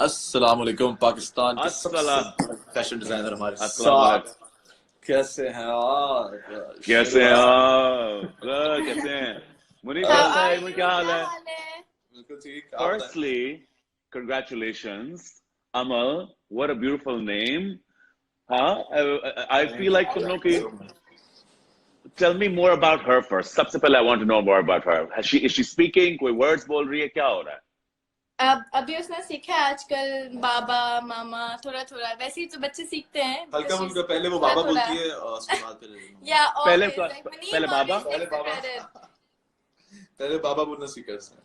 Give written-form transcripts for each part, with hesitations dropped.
अस्सलाम वालेकुम। पाकिस्तान के सबसे अस्सलाम बड़े फैशन डिजाइनर हमारे अस्सलाम साथ। वालेकुम। कैसे हैं आप? कैसे हैं आप? कैसे हैं मुनीब? How कैसा are है? you? क्या हाल क्या है? हाल है? बिल्कुल ठीक, आप बताएं। Firstly, congratulations, Amal. What a beautiful name. हाँ, I feel like तुम लोग की. Tell me more about her first. सबसे पहले I want to know more about her. Is she speaking? कोई words बोल रही है? क्या हो रहा है? अब अभी उसने सीखा है आजकल बाबा मामा थोड़ा थोड़ा, वैसे ही तो बच्चे सीखते हैं। हल्का फुल्का, पहले वो थोड़ा बाबा थोड़ा बोलती है और उसके बाद फिर या पहले ऑलवेज लाइक पहले मुनीब बाबा. ऑलवेज पहले टेक्स द बाबा क्रेडिट। पहले बाबा बोलना सीखा इसने।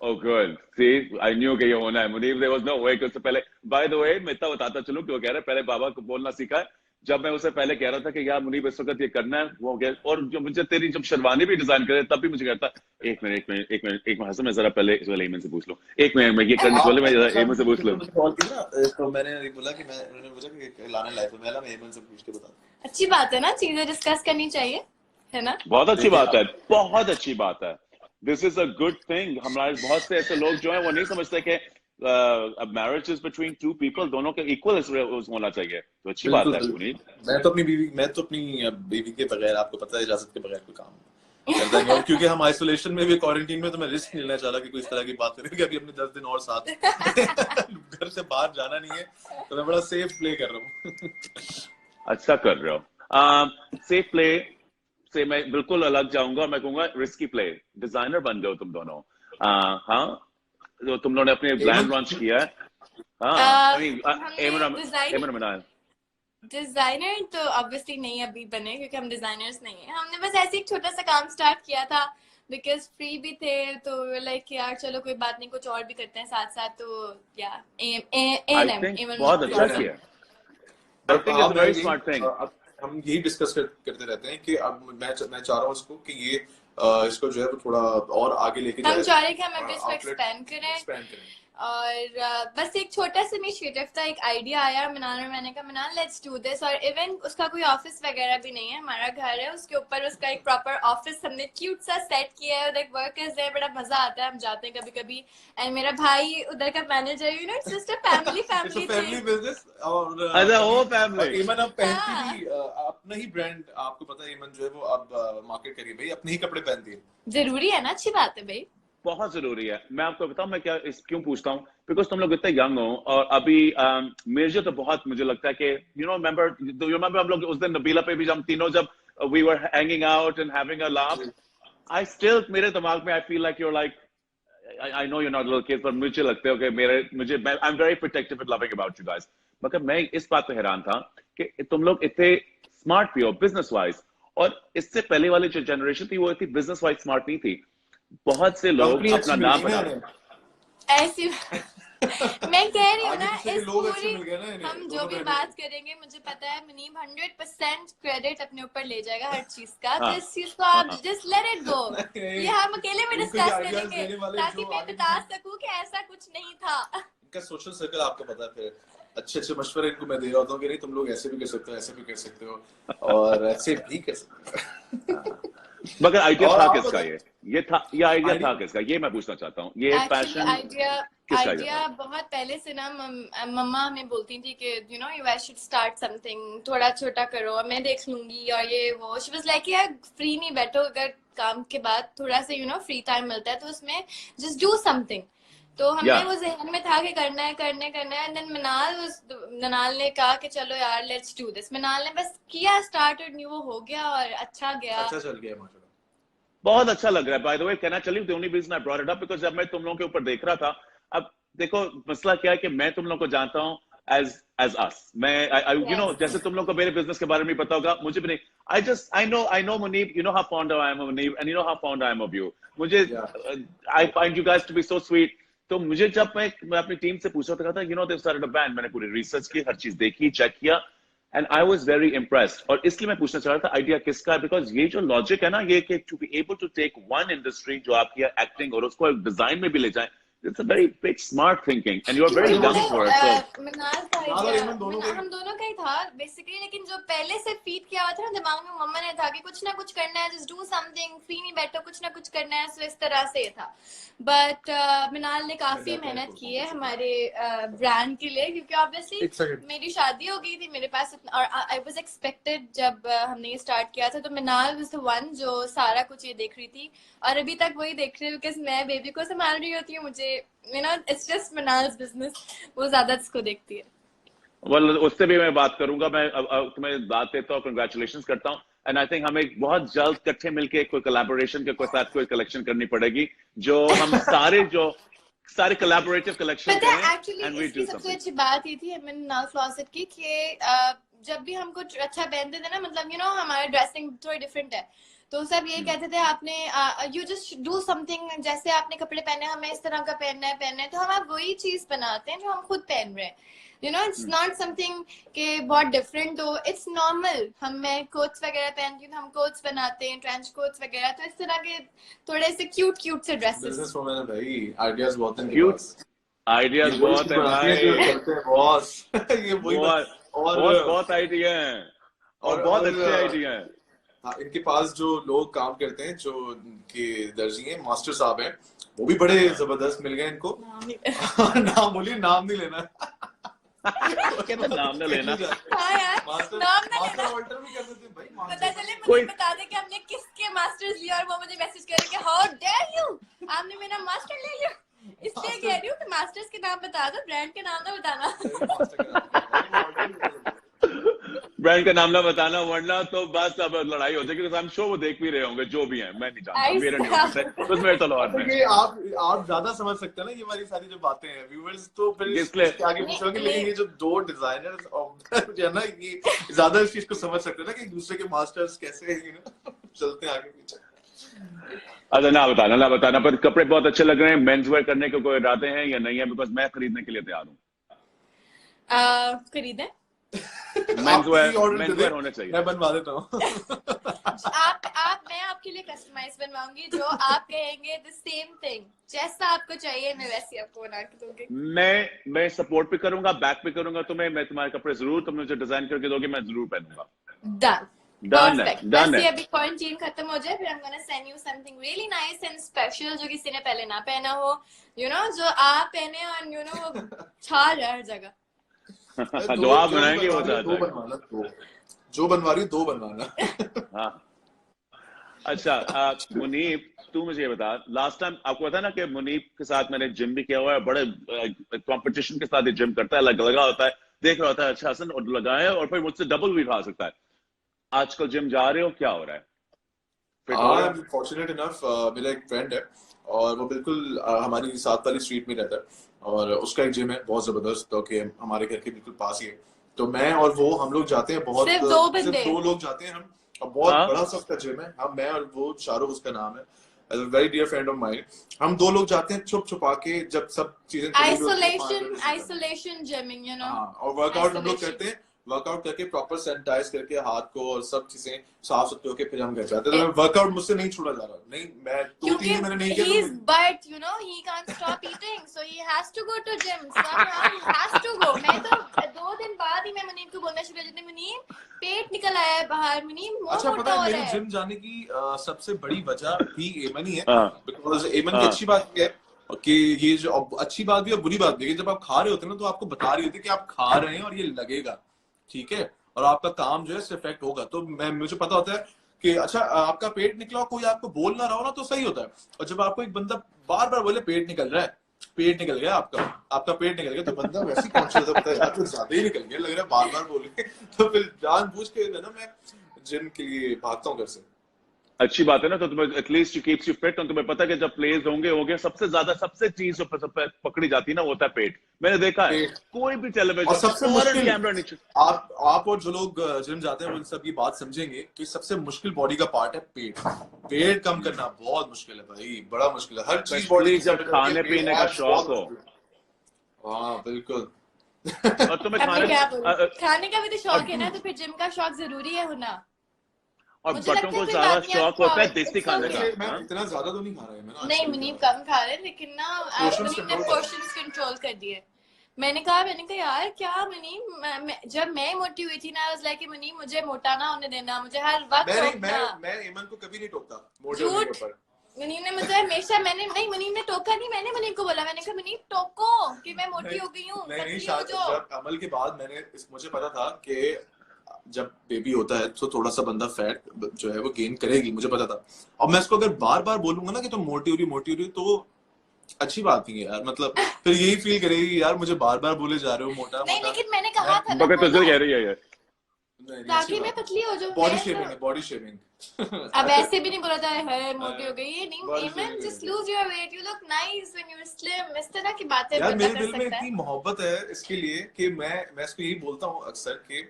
Oh, good. See, I knew कि ये होना है. Munib, there was no way कि उससे पहले. By the way, मैं इतना बताता चलूं कि वो कह रहा है पहले बाबा को बोलना सीखा है. जब मैं उसे पहले कह रहा था कि यार मुनीब इस वक्त ये करना है, वो गया. और जो मुझे तेरी जब शेरवानी भी डिजाइन करे तब भी मुझे कहता एक मिनट हसन, मैं जरा पहले इस वाले ईमेल से पूछ लूं. एक मिनट मैं ये करने से पहले मैं जरा ईमेल से पूछ लूं. कॉल की ना, तो मैंने बोला कि उन्होंने पूछा कि लाना लाइफ में, मैं एमन से पूछ के बता दूं। अच्छी बात है ना, चीजें डिस्कस करनी चाहिए, है ना? बहुत अच्छी देखिए बात है, बहुत अच्छी बात है. This is a good thing. हमारे बहुत से ऐसे लोग जो हैं वो नहीं समझते कि marriage is between two people, दोनों के इक्वल होना चाहिए. तो अच्छी बात बिल्कुल है बिल्कुल। मुनीब. मैं तो अपनी बीवी के बगैर, आपको पता है, इजाजत के बगैर कोई काम करता नहीं हूं, क्योंकि हम आइसोलेशन में भी, क्वारंटीन में, तो मैं रिस्क नहीं लेना चाह रहा कि कोई इस तरह की बात करें कि अभी हमने 10 दिन और साथ घर से बाहर जाना नहीं है, तो मैं बड़ा सेफ प्ले कर रहा हूँ। अच्छा कर रहे हो. सेफ प्ले से मैं बिल्कुल अलग जाऊंगा. मैं कहूंगा रिस्की प्ले. डिजाइनर बन गए हो तुम दोनों. हाँ, जो तुम लोगों ने अपने ब्रांड लॉन्च किया है. हाँ, आई मीन हमने एमन बनाया. डिजाइनर तो ऑब्वियसली नहीं अभी बने, क्योंकि हम डिजाइनर्स नहीं है। हमने बस ऐसे एक छोटा सा काम स्टार्ट किया था, बिकॉज फ्री भी थे, तो लाइक यार चलो कोई बात नहीं, कुछ और भी करते हैं साथ साथ। तो या आई थिंक बहुत अच्छा किया. आई think it's a very smart thing. हम यही डिस्कस करते रहते हैं कि अब मैं चाह रहा हूँ इसको कि ये इसको जो है वो थोड़ा और आगे लेके जाए। हम चाह रहे हैं कि हम अभी इसको एक्सपेंड करें करें। और बस एक छोटा सा इनिशिएटिव था, एक आइडिया आया मिनाल में, मैंने कहा मिनाल लेट्स डू दिस। और इवन उसका कोई ऑफिस वगैरह भी नहीं है, हमारा घर है, उसके ऊपर उसका एक प्रॉपर ऑफिस हमने क्यूट सा सेट किया है, उधर वर्कर्स है, बड़ा मजा आता है, हम जाते हैं कभी कभी। एंड मेरा भाई उधर का manager, you know, it's just a family business. और अच्छा, वो फैमिली. ईमन अब पहनती भी अपना ही ब्रांड, आपको पता है, ईमन जो है वो अब मार्केट करिए भाई, अपने ही कपड़े पहनती है। जरूरी है ना, अच्छी बात है भाई, बहुत जरूरी है. मैं आपको बताऊं मैं क्या क्यों पूछता हूँ. बिकॉज तुम लोग इतने यंग हो और अभी मेरे तो बहुत मुझे लगता है कि यू रिमेम्बर हम लोग उस दिन नबीला पे भी हम तीनों जब we were hanging out and having a laugh. I still, मेरे दिमाग में I feel like you're like, I know you not little kids, पर मुझे लगते हो कि I am very protective and loving about you guys. मगर मैं इस बात पे हैरान था कि तुम लोग इतने स्मार्ट भी हो बिजनेस वाइज, और इससे पहले वाली जो जनरेशन थी वो इतनी बिजनेस वाइज स्मार्ट नहीं थी. बहुत से लोग अपना नाम बना ऐसी मैं कह रही हूँ ना, इस पूरी ना, हम जो भी बात करेंगे, मुझे पता है मुनीब 100% क्रेडिट अपने ऊपर ले जाएगा हर चीज का। हाँ, तो इस चीज को आप जस्ट लेट इट गो, ये हम अकेले में डिस्कस करेंगे ताकि मैं बता सकूं कि ऐसा कुछ नहीं था। इनका सोशल सर्कल आपको पता है, फिर अच्छे अच्छे मशवरे इनको मैं दे रहा हूँ कि नहीं तुम लोग ऐसे भी कर सकते हो, ऐसे भी कर सकते हो, और ऐसे भी कर सकते हो। मगर आइडिया था किसका? ये आइडिया था किसका, ये मैं पूछना चाहता हूँ. ये पैशन आइडिया बहुत पहले से ना, मम्मा हमें बोलती थी कि you know you guys should start something, थोड़ा छोटा करो, मैं देख लूंगी, और ये वो। शी वाज लाइक यार फ्री नहीं बैठो, अगर काम के बाद थोड़ा सा यू नो फ्री टाइम मिलता है तो उसमें जस्ट डू समथिंग। तो हमने वो जहन में था कि करना है। एंड देन मिनाल ने कहा कि चलो यार लेट्स डू दिस। मिनाल ने बस किया, स्टार्टेड, न्यू, वो हो गया और अच्छा गया, अच्छा चल गया माशाल्लाह, बहुत अच्छा लग रहा है. By the way, can I tell you the only reason I brought it up, because जब मैं तुम लोगों के ऊपर देख रहा था, अब देखो मसला क्या है कि मैं तुम लोगों को जानता हूँ एज अस. मैं यू नो, जैसे तुम लोगों को मेरे बिजनेस के बारे में पता होगा, मुझे भी नहीं. I know Munib, you know how fond I am of Munib, and you know how fond I am of you. मुझे I find you guys to be so sweet. तो मुझे जब मैं अपनी टीम से पूछ रहा था, you know they started a band, मैंने पूरी रिसर्च की, हर चीज देखी, चेक किया, and I was very impressed. और इसलिए मैं पूछना चाह रहा था आइडिया किसका है, बिकॉज ये जो लॉजिक है ना, ये कि to be able to take one industry जो आपकी एक्टिंग और उसको डिजाइन में भी ले जाए, It's a very big smart thinking and you're very young for it. So मिनाल का idea, हम दोनों का ही था बेसिकली, लेकिन जो पहले से फीड किया हुआ था ना दिमाग में मम्मा ने था कि कुछ ना कुछ करना है, जस्ट डू समथिंग, फ्री नहीं बैठो, कुछ ना कुछ करना है, सो इस तरह से था। बट मिनाल ने काफी मेहनत की है हमारे ब्रांड के लिए, क्योंकि ऑब्वियसली मेरी शादी हो गई थी, मेरे पास और आई वाज एक्सपेक्टेड जब हमने ये स्टार्ट किया था, तो मिनाल वाज द वन जो सारा कुछ ये देख रही थी और अभी तक वही देख रही है, बिकॉज मैं बेबी को संभाल रही होती हूँ, मुझे इट्स जस्ट मिनाल्स बिजनेस, वो ज्यादा इसको देखती है। well, उससे भी मैं बात करूंगा। मैं तुम्हें बात देता हूँ, कंग्रेचुलेशंस करता हूँ। एंड आई थिंक हमें बहुत जल्द इकट्ठे मिलके कोई कोलैबोरेशन के कोई साथ कोई कलेक्शन करनी पड़ेगी, जो हम सारे कोलैबोरेटिव कलेक्शन करें। एंड वी डू सबसे अच्छी बात ये थी मिनाल क्लोसेट की कि जब भी हम कुछ अच्छा पहनते थे ना, मतलब हमारा ड्रेसिंग थोड़ी डिफरेंट है, तो सब यही कहते थे आपने यू जस्ट डू समथिंग, जैसे आपने कपड़े पहने हमें इस तरह का पहनना है, तो हम आप वही चीज बनाते हैं जो हम खुद पहन रहे हैं। इट्स नॉट समथिंग के बहुत डिफरेंट हो, इट्स नॉर्मल। मैं कोट्स वगैरह पहनती हूँ, हम कोट्स बनाते हैं, ट्रेंच कोट्स वगैरह, तो इस तरह के थोड़े से क्यूट से ड्रेसेस। बिजनेस वुमन है भाई, आइडियाज बहुत हैं, क्यूट आइडियाज बहुत है भाई, बॉस ये वही बहुत आइडिया है और बहुत अच्छे आइडिया है। हाँ, इनके पास जो लोग काम करते हैं, जो के दर्जी हैं, मास्टर साहब हैं, वो भी बड़े जबरदस्त मिल गए इनको। नाम बोलिए, नाम नहीं लेना। नाम न लेना। हाँ यार, मास्टर ऑल्टर भी कर देते हैं भाई। पता चले मुझे बता दे कि हमने किसके मास्टर्स लिया और वो मुझे मैसेज करे कि हाउ डेयर यू, आपने मेरा मास्टर ले लिया। इसलिए कह रही हूँ कि मास्टर्स के नाम बता दो, ब्रांड के नाम ना बताना। ब्रांड का नाम ना बताना, वरना तो बस अब लड़ाई हो जाएगी। आई एम श्योर वो देख भी रहे होंगे, जो भी हैं, मैं नहीं जानता, मेरा नहीं होता तो मेरे तो लॉट में। आप ज्यादा समझ सकते हैं ना ये वाली सारी जो बातें हैं, व्यूअर्स तो फिर आगे पूछोगे, लेकिन ये जो दो डिजाइनर्स है ना, ये ज्यादा इस चीज को समझ सकते हैं ना कि एक दूसरे के मास्टर्स कैसे चलते हैं आगे पीछे। अच्छा, ना बताना, पर कपड़े बहुत अच्छे लग रहे हैं। मेंस वेयर करने के कोई इरादे हैं या नहीं है? बिकॉज मैं खरीदने के लिए तैयार हूँ। खरीदें मेंस वेयर होने चाहिए। मैं बनवा देता हूँ। मैं आपके लिए कस्टमाइज बनवाऊंगी, जो आप कहेंगे द सेम थिंग, जैसा आपको चाहिए मैं वैसे आपको बना के दूंगी। मैं सपोर्ट भी करूंगा, बैक भी करूंगा तुम्हें। मैं तुम्हारे कपड़े जरूर, तुम मुझे डिजाइन करके दोगे, मैं जरूर पहनूंगा। डन है। अभी क्वारंटाइन खत्म हो जाए, फिर I'm gonna send you something really nice and special जो किसी ने पहले ना पहना हो, जो आप पहने और वो छा जाए हर जगह। दो आप बनाएंगे वो दो बनवाना, जो बनवा रही दो बनवाना। हाँ, अच्छा मुनीब, तू मुझे ये बता, लास्ट टाइम आपको पता ना कि मुनीब के साथ मैंने जिम भी किया हुआ है, बड़े कंपटीशन के साथ जिम करता है, लगा होता है, देख रहा होता है, अच्छा हसन और लगाया, और फिर मुझसे डबल भी खा सकता है। आजकल जिम जा रहे हो, क्या हो रहा है? फॉर्चुनेट इनफ, मेरा एक फ्रेंड है और वो बिल्कुल हमारी साथ वाली स्ट्रीट में रहता है, और उसका एक जिम है बहुत जबरदस्त, तो कि हमारे घर के बिल्कुल पास ही है। तो मैं और वो, हम लोग जाते हैं, बहुत सिर्फ दो लोग जाते हैं हम, और बहुत बड़ा सा उसका जिम है। हम, मैं और वो, शाहरुख उसका नाम है, very dear friend of mine. हम दो लोग जाते हैं छुपा के, जब सब चीजें आइसोलेशन जिमिंग, और वर्कआउट हम लोग करते हैं, वर्कआउट करके प्रॉपर सैनिटाइज करके हाथ को और सब चीजें साफ सुथरे होके फिर हम घर जाते हैं। तो वर्कआउट मुझसे नहीं छोड़ा जा रहा, नहीं, मैं 2-3 दिन मैंने नहीं किया, but he can't stop eating, so he has to go to gym, somehow he has to go। मैं तो 2 दिन बाद ही मैं मुनीब को बोलना शुरू कर देती, मुनीब पेट निकल आया है बाहर, मुनीब मोटा हो रहा है। पता है, मेरे जिम जाने की सबसे बड़ी वजह भी एमन ही है, बिकॉज एमन की अच्छी बात है कि ये जो अच्छी बात भी और बुरी बात भी है, जब आप खा रहे होते हैं ना, तो आपको बता रही होती है कि आप खा रहे हैं और ये लगेगा, ठीक है, और आपका काम जो है इससे इफेक्ट होगा। तो मुझे पता होता है कि अच्छा आपका पेट निकला, कोई आपको बोल ना रहा हो ना, तो सही होता है। और जब आपको एक बंदा बार बार बोले पेट निकल रहा है, पेट निकल गया आपका पेट निकल गया, तो बंदा वैसे ही कॉन्शियस होता है, यार तो ज्यादा ही निकल गया लग रहा है, बार बार बोले, तो फिर जानबूझ के ना मैं जिम के लिए भागता हूँ घर से। अच्छी बात है ना, तो तुम्हें at least you keeps you fit. और तुम्हें पता है कि जब प्लेस होंगे सबसे ज्यादा सबसे चीज जो पकड़ी जाती है ना, वो होता है पेट। मैंने देखा है कोई भी टेलीविजन, और सबसे मुश्किल कैमरा नीचे, आप और जो लोग जिम जाते हैं वो इन सब की बात समझेंगे कि सबसे मुश्किल बॉडी का पार्ट है पेट। पेट कम करना बहुत मुश्किल है भाई, बड़ा मुश्किल है। हर चीज बॉडी, जब खाने पीने का शौक हो। हाँ बिल्कुल। और तुम्हें खाने का भी तो शौक है ना, तो फिर जिम का शौक जरूरी है होना। और मुझे बटों लगता है को कोई ज्यादा बात नहीं, शौक आप होता है it's देसी खाने का। okay। मैं हाँ? इतना ज्यादा तो नहीं खा रहा है मैं नहीं मुनीम कम खा रहे हैं, लेकिन ना Portions मुनीम ने control पोर्शंस कंट्रोल कर दिए। मैंने कहा यार क्या मुनीम, जब मैं मोटी हुई थी ना, आई वाज लाइक मुनीम मुझे मोटा ना होने देना, मुझे हर वक्त टोकना। मैं एमन को कभी नहीं टोकता मोटे झूठ। होने के ऊपर। मुनीम ने मुझे हमेशा, मुनीम ने टोका नहीं, मैंने मुनीम को बोला, मैंने कहा मुनीम टोको कि मैं मोटी हो गई हूँ, नहीं पतली हो जाओ। जब अमल के बाद मुझे पता था कि जब बेबी होता है तो थोड़ा सा बंदा फैट जो है वो गेन करेगी, मुझे पता था। और मैं इसको अगर बार बार बोलूंगा ना कि तुम मोटी हो रही तो अच्छी बात नहीं है यार, मतलब फिर यही फील करेगी यार मुझे बार बार बोले जा रहे हो मोटा नहीं मोटा। लेकिन मैंने कहा था ना, मगर तुझे बोला कह रही है ये ताकि मैं पतली हो जाऊं। बॉडी मैं शेमिंग है, तो बॉडी शेमिंग। अब ऐसे भी नहीं बोला था है मोटी हो गई, ये नहीं। Body इमन shaming जस्ट है। Lose your weight, you look nice when you are slim. इस तरह की बातें यार बंदा मेरे कर दिल में सकता इतनी है। मोहब्बत है इसके लिए कि मैं इसको यही बोलता हूँ अक्सर कि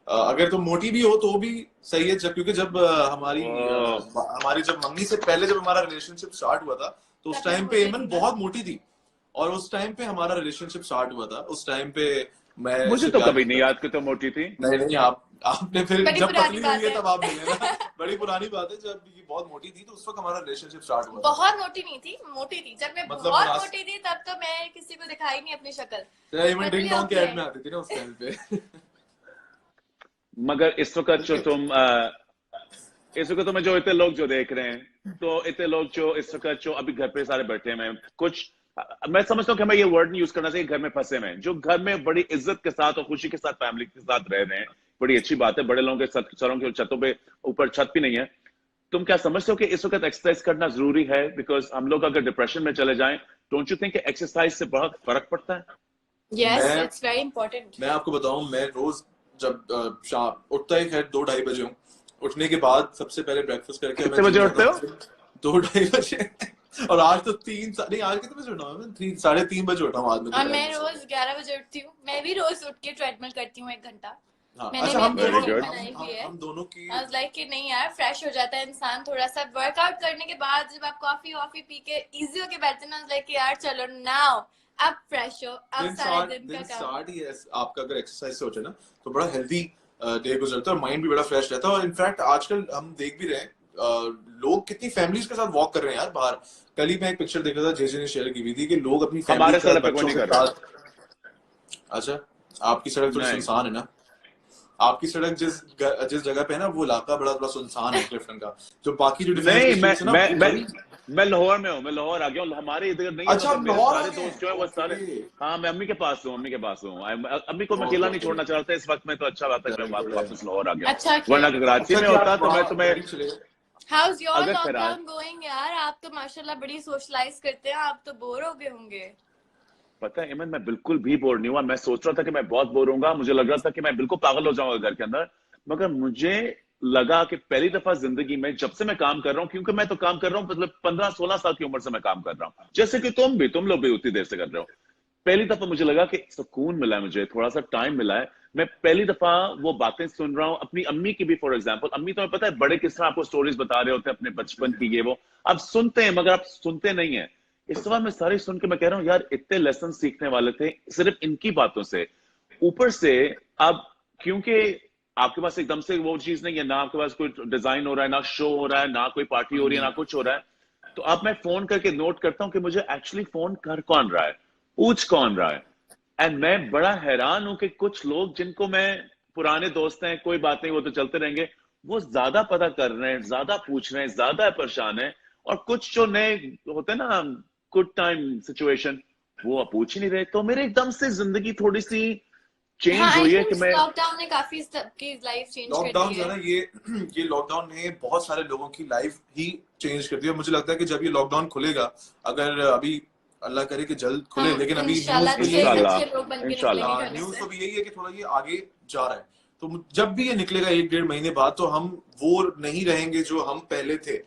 अगर तुम मोटी भी हो तो भी सही है, क्योंकि जब हमारी जब मम्मी से पहले जब हमारा रिलेशनशिप स्टार्ट हुआ था तो उस तब मैं टाइम पे मोटी एमन थी ना। बहुत मोटी थी, और उस टाइम पे हमारा रिलेशनशिप स्टार्ट हुआ था। उस टाइम पे मैं मुझे इससे तो प्यार कभी नहीं नहीं करता। याद कि तुम मोटी थी। नहीं आपने फिर बड़ी जब पुरानी पतली बात हुई है है। तब आप मिले ना। बड़ी पुरानी बात है, जब ये बहुत मोटी थी तो उस वक्त हमारा रिलेशनशिप स्टार्ट हुआ था। बहुत मोटी नहीं थी, मोटी थी। जब मैं मतलब बहुत मुनासिब। मोटी थी तब तो मैं किसी को दिखाई नहीं अपनी शक्ल। इवन डिंग पतली डोंग के होके ऐड में आती थी ना उस टाइम पे। मगर इस वक्त जो तुम इस वक्त तुम्हें जो इतने लोग जो देख रहे हैं, तो इतने लोग जो इस वक्त जो अभी घर पे सारे बैठे हैं, कुछ मैं समझता हूँ कि हमें ये वर्ड नहीं यूज करना चाहिए घर में फंसे हुए हैं, जो घर में बड़ी इज्जत के साथ और खुशी के साथ फैमिली के साथ रह रहे हैं, बड़ी अच्छी बात है। बड़े लोगों के सरों के छतों पे ऊपर छत भी नहीं है। तुम क्या समझते हो कि इस वक्त एक्सरसाइज करना जरूरी है? बिकॉज हम लोग अगर डिप्रेशन में चले जाएं, डोंट यू थिंक एक्सरसाइज से बहुत फर्क पड़ता है? यस, मैं इट्स वेरी इंपॉर्टेंट। मैं आपको बताऊं, मैं रोज जब शाम उठता ही खैर 2-2:30 बजे हूँ। उठने के बाद सबसे पहले ब्रेकफास्ट करके मैं कितने बजे जिम उठते जाता हो? हूँ 2-2:30 बजे। और आज तो नहीं, आज कितने बजे उठा हूँ मैं? 3-3:30 बजे उठा हूँ आज मैं और मैं दोपहर में। रोज 11 बजे उठती हूँ। मैं भी रोज उठ के ट्रेडमिल करती हूँ 1 घंटा। हाँ, मैंने अच्छा भी हम अपनी दोनों Very रूटीन good. बनाई हुई है। हम दोनों की आई वाज लाइक कि नहीं यार, फ्रेश हो जाता है इंसान थोड़ा सा वर्कआउट करने के बाद। जब आप कॉफी वॉफी पी के इजी होके बैठते हैं ना, लाइक यार चलो नाउ अब फ्रेश हो, अब सारे दिन का काम। स्टार्ट ही आपका अगर एक्सरसाइज से हो जाए ना तो बड़ा हेल्दी डे गुजरता है और माइंड भी बड़ा फ्रेश रहता है। और इनफैक्ट आजकल हम देख भी रहे हैं लोग कितनी फैमिलीज के साथ वॉक कर रहे हैं यार बाहर। कल ही मैं एक पिक्चर देखा था, जेजे ने शेयर की हुई थी कि लोग अपनी फैमिली हमारे के साथ सड़क पे कोई बच्चों नहीं के कर रहा। साथ। अच्छा, आपकी सड़क थोड़ी नहीं सुनसान है ना। आपकी सड़क जिस जगह पे है ना वो इलाका बड़ा बड़ा सुनसान है क्लिफ्टन का। जो बाकी जो डिफेंस नहीं, की स्ट्रीट्स है ना वो बड़ी। मैं लाहौर में हूँ। मैं लाहौर आ गया हूँ। हमारे इधर नहीं है। अच्छा, मतलब मेरे लाहौर आ सारे गए दोस्त जो है वो सारे, ओके। हाँ मैं अम्मी के पास हूँ। अम्मी के पास हूँ। अम्मी को मैं अकेला नहीं छोड़ना चाहता इस वक्त में, तो अच्छा बात है कि मैं वापस लाहौर आ गया हूँ। अच्छा किया। वरना अगर कराची अच्छा में जी, होता आप तो मैं वहाँ तुम्हें दिल्ली चले गए। हाउ इज योर अगर लॉकडाउन गोइंग यार? आप तो माशाल्लाह बड़ी सोशलाइज करते हैं, आप तो बोर हो गए होंगे। पता है इमन, मैं बिल्कुल भी बोर नहीं हुआ। मैं सोच रहा था कि मैं बहुत बोर होऊंगा। मुझे लग रहा था कि मैं बिल्कुल पागल हो जाऊंगा घर के अंदर। मगर मुझे लगा कि पहली दफा जिंदगी में जब से मैं काम कर रहा हूँ, क्योंकि मैं तो काम कर रहा हूँ मतलब 15-16 साल की उम्र से मैं काम कर रहा हूँ, जैसे कि तुम लोग भी उतनी देर से कर रहे हो। पहली दफा मुझे लगा कि सुकून मिला है, मुझे थोड़ा सा टाइम मिला है। मैं पहली दफा वो बातें सुन रहा हूँ अपनी अम्मी की भी। फॉर एग्जांपल, अम्मी तुम्हें पता है बड़े किस तरह आपको स्टोरीज बता रहे होते हैं अपने बचपन की, ये वो आप सुनते हैं मगर आप सुनते नहीं है। इस बार मैं सारी सुन के मैं कह रहा हूँ यार इतने लेसन सीखने वाले थे सिर्फ इनकी बातों से। ऊपर से अब क्योंकि आपके पास एकदम से वो चीज नहीं है ना, आपके पास कोई डिजाइन हो रहा है, ना शो हो रहा है, ना कोई पार्टी हो रही है, ना कुछ हो रहा है, तो अब मैं फोन करके नोट करता हूं कि मुझे एक्चुअली फोन कर कौन रहा है, पूछ कौन रहा है। एंड मैं बड़ा हैरान हूं कि कुछ लोग जिनको मैं पुराने दोस्त हैं, कोई बात नहीं वो तो चलते रहेंगे, वो ज्यादा पता कर रहे हैं, ज्यादा पूछ रहे हैं, ज्यादा परेशान है। और कुछ जो नए होते हैं ना गुड टाइम सिचुएशन, वो अब पूछ ही नहीं रहे। तो मेरे एकदम से जिंदगी थोड़ी सी हाँ, चेंज आई हुई है थिंक कि मैं लॉकडाउन ने काफी सबकी लाइफ चेंज कर लॉकडाउन दी जो है है। ना ये लॉकडाउन ने बहुत सारे लोगों की लाइफ ही चेंज कर दी है। मुझे लगता है कि जब ये लॉकडाउन खुलेगा, अगर अभी अल्लाह करे कि जल्द खुले, हम लेकिन अभी इंशाल्लाह न्यूज में अच्छे यही है, इंशाल्लाह अच्छे लोग बन के इंशाल्लाह निकलेंगे घर न्यूज से। तो भी यही है कि थोड़ा ये आगे जा रहा है। तो जब भी ये निकलेगा 1-1.5 महीने बाद, तो हम वो नहीं रहेंगे जो हम पहले थे।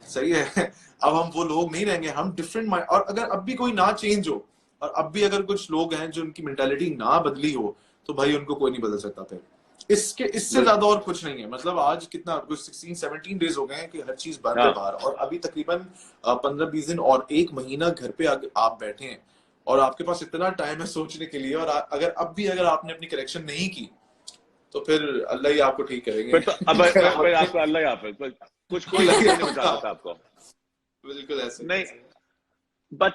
सही है। अब हम वो लोग नहीं रहेंगे, हम डिफरेंट। और अगर अब भी कोई ना चेंज हो, और अब भी अगर कुछ लोग हैं जो उनकी मेंटालिटी ना बदली हो, तो भाई उनको कोई नहीं बदल सकता फिर। इससे ज्यादा और कुछ नहीं है। मतलब आज कितना कुछ 16-17 डेज हो गए हैं कि हर चीज बंद है हाँ। बाहर, और अभी तकरीबन 15-20 दिन और 1 महीना घर पे आप बैठे हैं, और आपके पास इतना टाइम है सोचने के लिए। और अगर अब भी अगर आपने अपनी करेक्शन नहीं की, तो फिर अल्लाह ही आपको ठीक करेंगे। फिर तो अब आपको अल्लाह ही हाफिज़, कुछ कोई नहीं बचा सकता आपको। बिल्कुल ऐसे नहीं, बट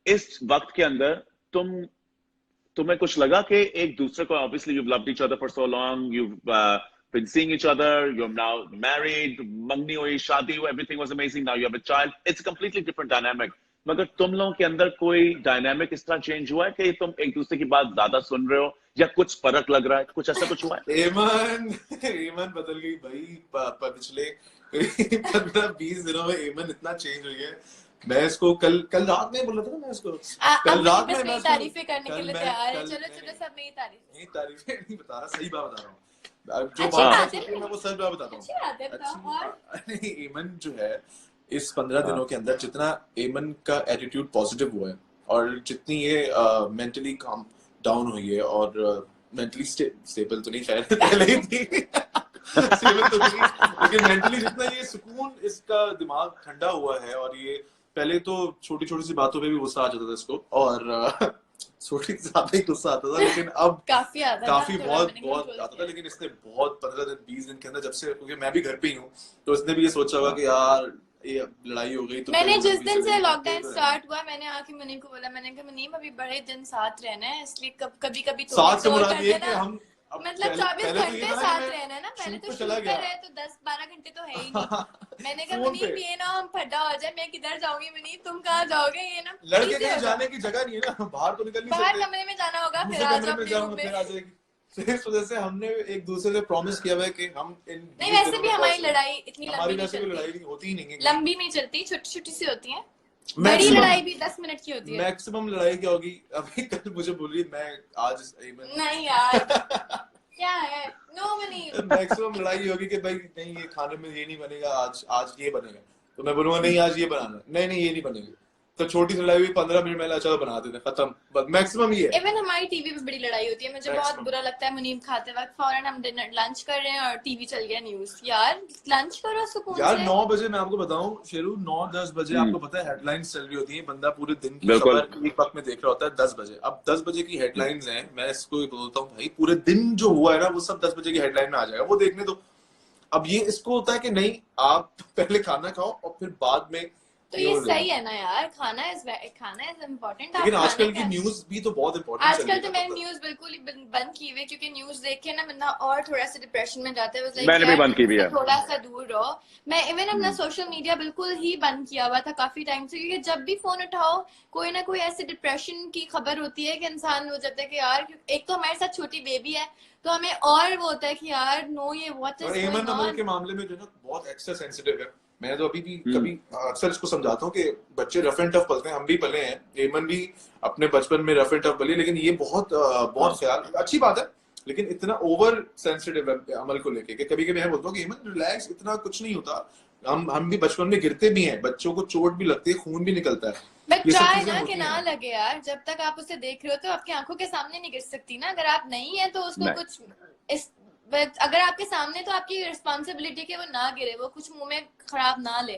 इस वक्त के अंदर तुम्हें कुछ लगा कि एक दूसरे को, obviously you've loved each other for so long, you've been seeing each other, you're now married, मंगनी हुई, शादी हुई, everything was amazing, now you have a child, it's a completely different dynamic, मगर तुम लोगों के अंदर कोई डायनामिक इस तरह चेंज हुआ है कि तुम एक दूसरे की बात ज्यादा सुन रहे हो या कुछ फर्क लग रहा है, कुछ ऐसा कुछ हुआ है? एमन बदल गई भाई पिछले 15-20 दिनों में। एमन इतना चेंज हुई है। मैं इसको कल रात में बोल रहा था ना, मैं इसको कल रात में मैं तारीफें करने के लिए तैयार है। चलो सब मेरी तारीफें नहीं बता रहा, सही बात बता रहा हूँ। जो अच्छी बात बात है मैं वो सच बात बताता हूँ। और एमन जो है इस 15 दिनों के अंदर जितना एमन का एटीट्यूड पॉजिटिव हुआ है और जितनी ये मेंटली काम डाउन हुई है और मेंटली स्टेबल तो नहीं, खैर पहले ही थी स्टेबल तो नहीं, लेकिन मेंटली जितना ये सुकून, इसका दिमाग ठंडा हुआ है। और ये पहले तो छोटी छोटी सी बातों पे भी गुस्सा आ जाता था इसको, और छोटी ज्यादा ही गुस्सा आता था, लेकिन अब काफी बहुत आता था। लेकिन इसने बहुत 15 दिन 20 दिन के अंदर, जब से, क्योंकि मैं भी घर पे ही हूँ, तो इसने भी ये सोचा होगा कि यार ये लड़ाई हो गई। तो मैंने जिस दिन से लॉकडाउन स्टार्ट हुआ, मैंने आके मुनीम को बोला, मैंने कहा मुनीम अभी बड़े दिन साथ रहना है, इसलिए कभी कभी तो साथ से मुराद ये कि हम मतलब 24 घंटे साथ रहना है ना, पहले तो चला गया है तो 10-12 घंटे तो है ही नहीं। मैंने कहा मुनीम ये ना हम फटा हो जाए, मैं किधर जाऊंगी मुनीम, तुम कहाँ जाओगे, ये ना लड़के कहीं जाने की जगह नहीं है ना, बाहर तो निकल नहीं सकते, बाहर कमरे में जाना होगा, फिर आ जाओ अपने रूम में। इस वजह से हमने एक दूसरे से प्रॉमिस किया हुआ है कि हम नहीं, वैसे भी हमारी लड़ाई इतनी हमारी वैसे भी लड़ाई होती ही नहीं है, लंबी नहीं चलती, छोटी छोटी सी होती है। बड़ी लड़ाई भी 10 मिनट की होती है। मैक्सिमम लड़ाई क्या होगी? अभी कल मुझे बोल रही मैं आज नहीं यार क्या है, नो मनी मैक्सिमम लड़ाई होगी कि भाई नहीं ये खाने में ये नहीं बनेगा, आज ये बनेगा, तो मैं बोलूंगा नहीं आज ये बनाना, नहीं ये नहीं बनेगा, तो छोटी सी लड़ाई भी 15 मिनट में चलो बना देते, खत्म, बस मैक्सिमम ये है। इवन हमारी टीवी पे बड़ी लड़ाई होती है, मुझे बहुत बुरा लगता है। मुनीम खाते वक्त फौरन हम डिनर लंच कर रहे हैं और टीवी चल गया न्यूज़, यार लंच करो सुकून से। यार 9 बजे मैं आपको बताऊं शेरू, 9-10 बजे आपको पता है हेडलाइंस चल रही होती है, बंदा पूरे दिन की खबर एक वक्त में देख रहा होता है 10 बजे। अब 10 बजे की हेडलाइंस हैं, मैं इसको बोलता हूँ भाई पूरे दिन जो हुआ है ना वो सब 10 बजे की हेडलाइन में आ जाएगा, वो देखने दो। अब ये इसको होता है कि नहीं आप पहले खाना खाओ और फिर बाद में, तो ये सही है ना यार, खाना इज इम्पोर्टेंट। लेकिन आजकल की न्यूज़ भी तो बहुत इम्पोर्टेंट है। आजकल तो मैंने न्यूज़ बिल्कुल ही बंद की हुई है, क्योंकि न्यूज़ देख के ना बंदा और थोड़ा सा डिप्रेशन में जाता है। मैंने भी बंद की हुई है, थोड़ा सा दूर रहो। मैं इवन अपना सोशल मीडिया बिल्कुल ही बंद किया हुआ था काफी टाइम से, क्योंकि जब भी फोन उठाओ कोई ना कोई ऐसे डिप्रेशन की खबर होती है कि इंसान हो जाता है कि यार, एक तो हमारे साथ छोटी बेबी है तो हमें और वो होता है कि यार नो ये व्हाट इज गोइंग ऑन के मामले में जो ना बहुत एक्स्ट्रा सेंसिटिव है। मैं तो अभी भी कभी अक्सर इसको समझाता हूँ कि बच्चे रफ एंड टफ पलते हैं, हम भी पले हैं, एमन भी अपने बचपन में रफ एंड टफ पली, लेकिन ये बहुत ख्याल, अच्छी बात है, लेकिन इतना ओवर सेंसिटिव है अमल को लेके कि कभी कभी मैं बोलता हूँ कि एमन रिलैक्स, इतना कुछ नहीं होता, हम भी बचपन में गिरते भी हैं, बच्चों को चोट भी लगती है, खून भी निकलता है, बट ट्राई ना कि ना लगे यार, जब तक आप उसे देख रहे हो तो आपकी आंखों के सामने नहीं गिर सकती ना, अगर आप नहीं है तो उसको कुछ अगर आपके सामने, तो आपकी रिस्पॉन्सिबिलिटी कि वो ना गिरे, वो कुछ मुंह में खराब ना ले।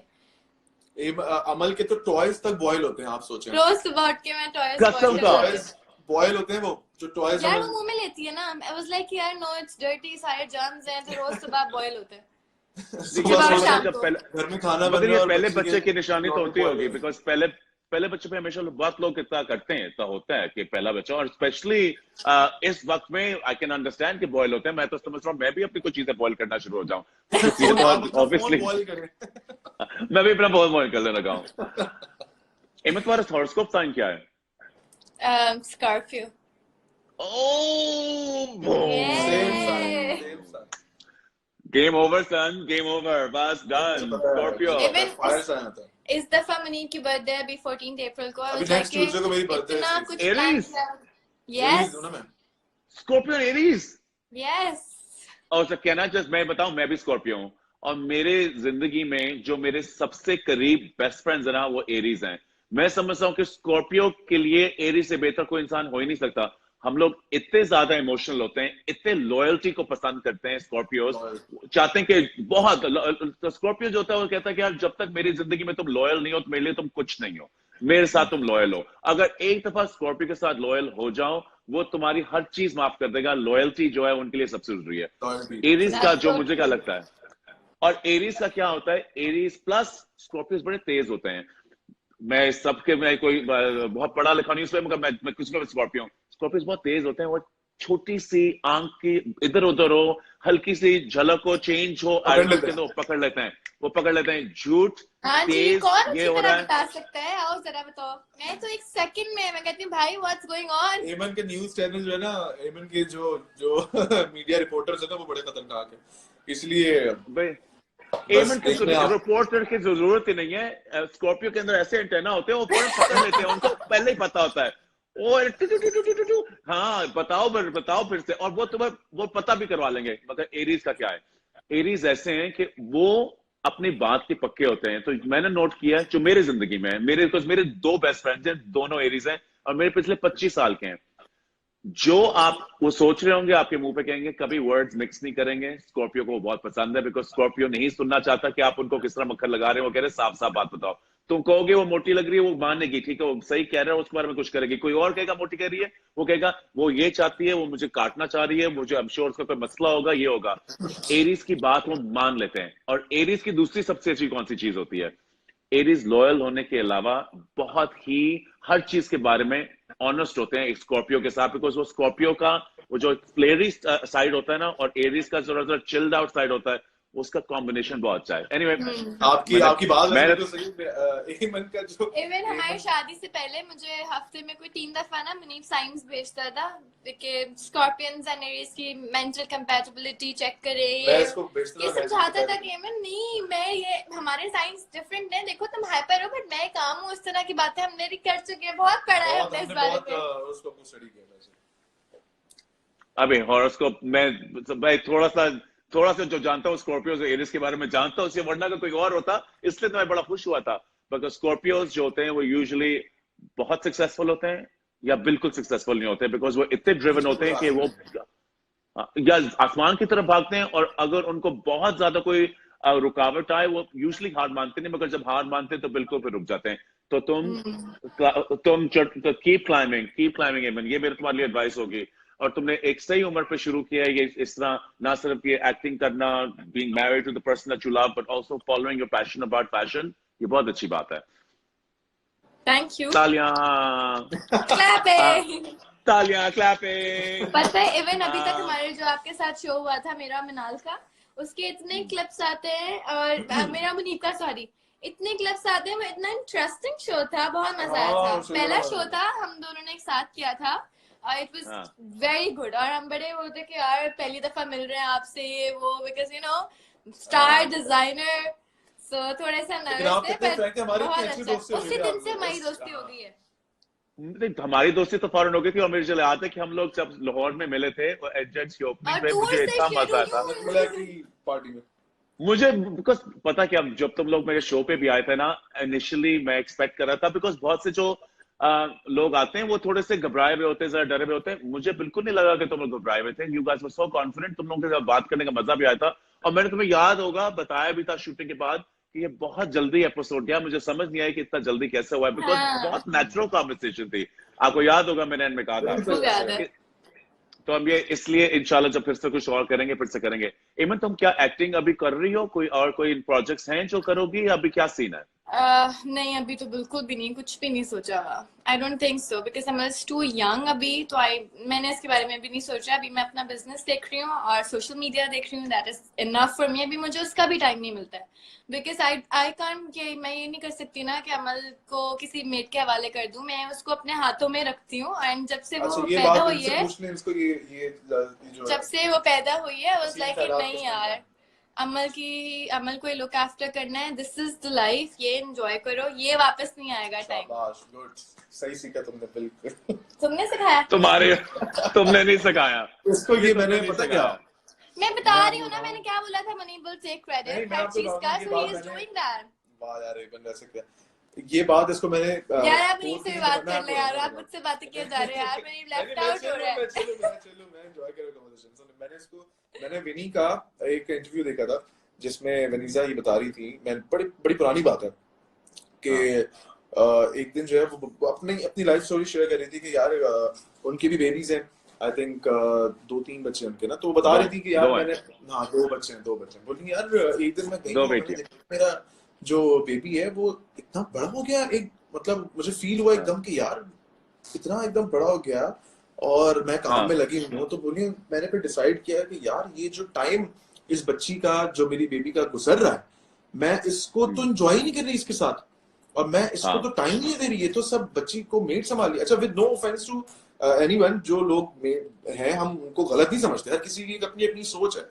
अमल के तो टॉयज तक बॉयल होते हैं, आप सोचें रोज सुबह उठ के मैं टॉयज बॉयल होते हैं, वो जो टॉयज यार वो मुंह में लेती है ना, आई वाज लाइक यार नो इट्स डर्टी, सारे जर्म्स हैं, तो रोज सुबह बॉयल होते हैं। घर में खाना बन रहा है, पहले बच्चे की निशानी तो होती होगी, बिकॉज पहले बच्चे पे हमेशा बहुत लोग इतना करते हैं, इतना होता है कि पहला बच्चा, और स्पेशली इस वक्त में आई कैन अंडरस्टैंड कि बॉयल होते हैं। मैं तो समझ रहा हूँ मैं भी अपनी कुछ चीजें बॉयल करना शुरू हो जाऊं ऑब्वियसली मैं भी अपना बहुत बॉयल करने लगा हूँ। एमन तुम्हारा हॉरोस्कोप साइन क्या है? स्कॉर्पियो। गेम ओवर सन, गेम ओवर, बस डन। स्कॉर्पियो। इस दफा मुनीब की बर्थडे है अभी 14 अप्रैल को, अभी नेक्स्ट ट्यूसडे को मेरी बर्थडे है। Aries. Yes, Scorpio Aries. Yes. और सर कहना जस्ट मैं बताऊं, मैं भी स्कॉर्पियो हूं, और मेरे जिंदगी में जो मेरे सबसे करीब बेस्ट फ्रेंड्स है ना वो एरीज हैं। मैं समझता हूं कि स्कॉर्पियो के लिए एरीज से बेहतर कोई इंसान हो ही नहीं सकता। हम लोग इतने ज्यादा इमोशनल होते हैं, इतने लॉयल्टी को पसंद करते हैं, स्कॉर्पियोज चाहते हैं कि बहुत, तो स्कॉर्पियो जो होता है वो कहता है कि यार जब तक मेरी जिंदगी में तुम लॉयल नहीं हो तो मेरे लिए तुम कुछ नहीं हो, मेरे साथ तुम लॉयल हो। अगर एक दफा स्कॉर्पियो के साथ लॉयल हो जाओ वो तुम्हारी हर चीज माफ कर देगा। लॉयल्टी जो है उनके लिए सबसे जरूरी है। Loyalty. एरीज का That's जो so मुझे क्या true. लगता है, और एरीज का क्या होता है, एरीज प्लस स्कॉर्पियोस बड़े तेज होते हैं। मैं सबके, मैं कोई बहुत पढ़ा लिखा नहीं इसलिए मैं कुछ में स्कॉर्पियो हूँ। स्कॉर्पियोस बहुत तेज होते हैं, वो छोटी सी आंख की इधर उधर हो, हल्की सी झलक हो, चेंज हो पकड़ आईब्रोज लेते के, हैं। तो वो पकड़ लेते हैं। वो पकड़ लेते हैं। झूठ, हाँ जी, तेज, कौन ये अच्छी हो तरह रहा है। बता सकता है? आओ जरा बताओ। मैं तो एक सेकंड में मैं कहती हूँ भाई व्हाट्स गोइंग ऑन। एमन के न्यूज चैनल जो है ना, एमन के जो जो मीडिया रिपोर्टर्स है ना, वो बड़े खतरनाक है, इसलिए भाई बस एमन देख की लें आप। रिपोर्टर की जरूरत ही नहीं है। स्कॉर्पियो के अंदर ऐसे एंटेना होते हैं, वो फौरन पकड़ लेते हैं, उनको पहले ही पता होता है। और टू टू टू टू टू टू, हाँ बताओ फिर से, और वो तुम्हें वो पता भी करवा लेंगे। मगर एरीज का क्या है, एरीज ऐसे हैं कि वो अपनी बात के पक्के होते हैं। तो मैंने नोट किया है जो मेरी जिंदगी में है, मेरे दो बेस्ट फ्रेंड्स हैं, दोनों एरीज हैं, और मेरे पिछले 25 साल के हैं। जो आप वो सोच रहे होंगे आपके मुंह पे कहेंगे, कभी वर्ड्स मिक्स नहीं करेंगे। स्कॉर्पियो को वो बहुत पसंद है, बिकॉज स्कॉर्पियो नहीं सुनना चाहता कि आप उनको किस तरह मक्खन लगा रहे हो। वो कह रहे साफ साफ बात बताओ। तुम कहोगे वो मोटी लग रही है, वो मानेगी, ठीक है वो सही कह रहा है, उसके बारे में कुछ करेगी। कोई और कहेगा मोटी कह रही है, वो कहेगा वो ये चाहती है, वो मुझे काटना चाह रही है, मुझे I'm sure उसका कोई मसला होगा, ये होगा। एरीज की बात वो मान लेते हैं। और एरीज की दूसरी सबसे अच्छी कौन सी चीज होती है, एरीज लॉयल होने के अलावा बहुत ही हर चीज के बारे में ऑनेस्ट होते हैं एक स्कॉर्पियो के साथ। बिकॉज वो स्कॉर्पियो का वो जो फ्लेरी साइड होता है ना, और एरीज का जो चिल्ड आउट साइड होता है, उसका कॉम्बिनेशन बहुत अच्छा है। एनीवे, आपकी बात वैसे मैंने बिल्कुल सही है। एमन का जो इवन हमारी शादी से पहले मुझे हफ्ते में कोई 3 दफा ना मुनीब साइंस भेजता था कि स्कॉर्पियंस एंड एरीज की मेंटल कंपैटिबिलिटी चेक करें। मैं इसको बेचता ये था, समझाता था कि इमन नहीं, मैं ये हमारे साइंस डिफरेंट है, देखो तुम हाइपर हो बट मैं काम हूँ। इस तरह की बातें हमने भी कर चुके हैं, बहुत पढ़ा है हमने इस बारे में। हॉरोस्कोप को स्टडी किया वैसे। अभी हॉरोस्कोप मैं भाई थोड़ा सा जो जानता हूँ स्कॉर्पियोज और एरीज के बारे में जानता हूँ, वरना का कोई और होता, इसलिए तो मैं बड़ा खुश हुआ था। बिकॉज स्कॉर्पियोज जो होते हैं वो यूजुअली बहुत सक्सेसफुल होते हैं या बिल्कुल सक्सेसफुल नहीं होते, बिकॉज वो इतने ड्रिवन होते हैं कि वो या आसमान की तरफ भागते हैं, और अगर उनको बहुत ज्यादा कोई रुकावट आए, वो यूजुअली हार मानते नहीं, मगर जब हार मानते हैं तो बिल्कुल फिर रुक जाते हैं। तो तुम कीप क्लाइंबिंग एमन, ये मेरे तुम्हारे लिए एडवाइस होगी। और तुमने एक सही उम्र पे शुरू किया है ये, इस तरह ना सिर्फ ये एक्टिंग करना, being married to the person that you love, but also following your passion about fashion, ये बहुत अच्छी बात है। Thank you. तालियां, क्लैपिंग। तालियां, क्लैपिंग। पता है इवन अभी तक हमारे जो आपके साथ शो हुआ था मेरा मिनाल का, उसके इतने क्लिप्स आते हैं, और मेरा मुनीब का, सॉरी, इतने क्लिप्स आते हैं। वो इतना इंटरेस्टिंग शो था, बहुत मजा आया था। पहला शो था हम दोनों ने एक साथ किया था, और इट वाज वेरी गुड। और हम बड़े वो थे कि यार पहली दफा मिल रहे हैं आपसे, ये वो, because you know star designer, so थोड़े से नर्वस थे, पर बहुत अच्छा। उसी दिन से हमारी दोस्ती हो गई है। हमारी दोस्ती तो फौरन हो गई थी, और मुझे याद है कि हम लोग जब लाहौर में मिले थे एजेंट्स की ओपनिंग पे, मुझे इतना मजा आता पार्टी में। मुझे, बिकॉज पता क्या, जब तुम लोग मेरे शो पे भी आए थे ना, इनिशियली मैं एक्सपेक्ट कर रहा था, बिकॉज बहुत से जो लोग आते हैं वो थोड़े से घबराए हुए होते हैं, जरा डरे हुए होते हैं। मुझे बिल्कुल नहीं लगा कि तुम लोग घबराए हुए थे। You guys were so confident, तुम लोगों के साथ बात करने का मजा भी आया था। और मैंने तुम्हें याद होगा बताया भी था शूटिंग के बाद कि ये बहुत जल्दी एपिसोड गया, मुझे समझ नहीं आया कि इतना जल्दी कैसे हुआ है, बिकॉज बहुत नेचुरल कॉन्वर्सेशन थी। आपको याद होगा मैंने एंड में कहा था। तो हम ये इसलिए इंशाल्लाह जब फिर से कुछ और करेंगे फिर से करेंगे। एमन, तुम क्या एक्टिंग अभी कर रही हो, कोई प्रोजेक्ट्स हैं जो करोगी, या अभी क्या सीन है? नहीं, अभी तो बिल्कुल भी नहीं, कुछ भी नहीं सोचा। I don't think so, because I am too young अभी, तो मैंने इसके बारे में भी नहीं सोचा। अभी मैं अपना बिजनेस देख रही हूँ और सोशल मीडिया देख रही हूँ, that is enough for me. अभी मुझे उसका भी टाइम नहीं मिलता है, बिकॉज आई कांट, मैं ये नहीं कर सकती ना कि अमल को किसी मेड के हवाले कर दूं। मैं उसको अपने हाथों में रखती हूँ, एंड जब से वो पैदा हुई है, जब से वो पैदा हुई है, वाज लाइक नहीं यार, अमल को लुक आफ्टर करना है, दिस इज द लाइफ, ये एंजॉय करो, ये वापस नहीं आएगा टाइम। गुड, सही सीखा तुमने, बिल्कुल। तुमने सिखाया? तुमने नहीं सिखाया इसको, ये मैंने पता क्या, मैं बता रही हूँ ना, मैंने क्या बोला था, मनी विल टेक क्रेडिट हर चीज का, सो ही इज डूइंग दैट। वाह यार, इवन ऐसे क्या, ये बात इसको मैंने यार आप नहीं से बात कर ले यार, आप मुझसे बातें किए जा रहे हैं यार, मेरी लेफ्ट आउट हो रहा है। चलो मैं एंजॉय कर रहा हूं कन्वर्सेशन। मैंने विनी का एक इंटरव्यू देखा था जिसमें वनीजा ये बता रही थी, मैं बड़ी पुरानी बात है कि एक दिन जो है वो अपनी अपनी लाइफ स्टोरी शेयर कर रही थी कि यार उनकी भी बेबीज हैं, आई थिंक 2-3 बच्चे उनके ना, तो वो बता रही थी कि यार मैंने, हाँ 2 बच्चे हैं, बोली यार एक दिन मैं गई हूँ, मैंने देखा मेरा जो बेबी है वो इतना बड़ा हो गया, एक मतलब मुझे फील हुआ एकदम कि यार इतना एकदम बड़ा हो गया, और मैं काम में लगी हूँ। तो बोलिए मैंने फिर डिसाइड किया कि यार ये जो टाइम इस बच्ची का, जो मेरी बेबी का गुजर रहा है, मैं इसको तो एंजॉय नहीं कर रही इसके साथ, और मैं इसको तो टाइम नहीं दे रही है, तो सब बच्ची को मेड संभाली। अच्छा, with no offense to anyone, जो लोग हैं हम उनको गलत नहीं समझते, हर किसी की अपनी अपनी सोच है।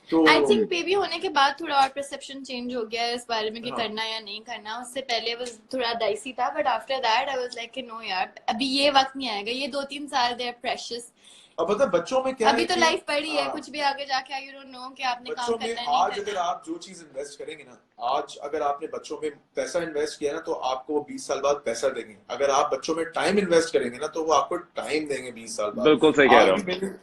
तो आई थिंक बेबी होने के बाद थोड़ा और परसेप्शन चेंज हो गया है इस बारे में कि करना या नहीं करना। उससे पहले वो थोड़ा डाइसी था, but after that I was like कि नो यार, अभी ये वक्त नहीं आएगा, ये 2-3 साल दे आर प्रेशियस। अब पता है बच्चों में क्या अभी है तो कि लाइफ पड़ी है, कुछ भी आगे जाके यू डोंट नो कि आपने काम करना है नहीं आज करना। अगर आप जो चीज इन्वेस्ट करेंगे ना, आज अगर आपने बच्चों में पैसा इन्वेस्ट किया ना, तो आपको वो 20 साल बाद पैसा देंगे। अगर आप बच्चों में टाइम इन्वेस्ट करेंगे ना, तो वो आपको टाइम देंगे 20 साल बाद। बिल्कुल सही कह रहा हूँ।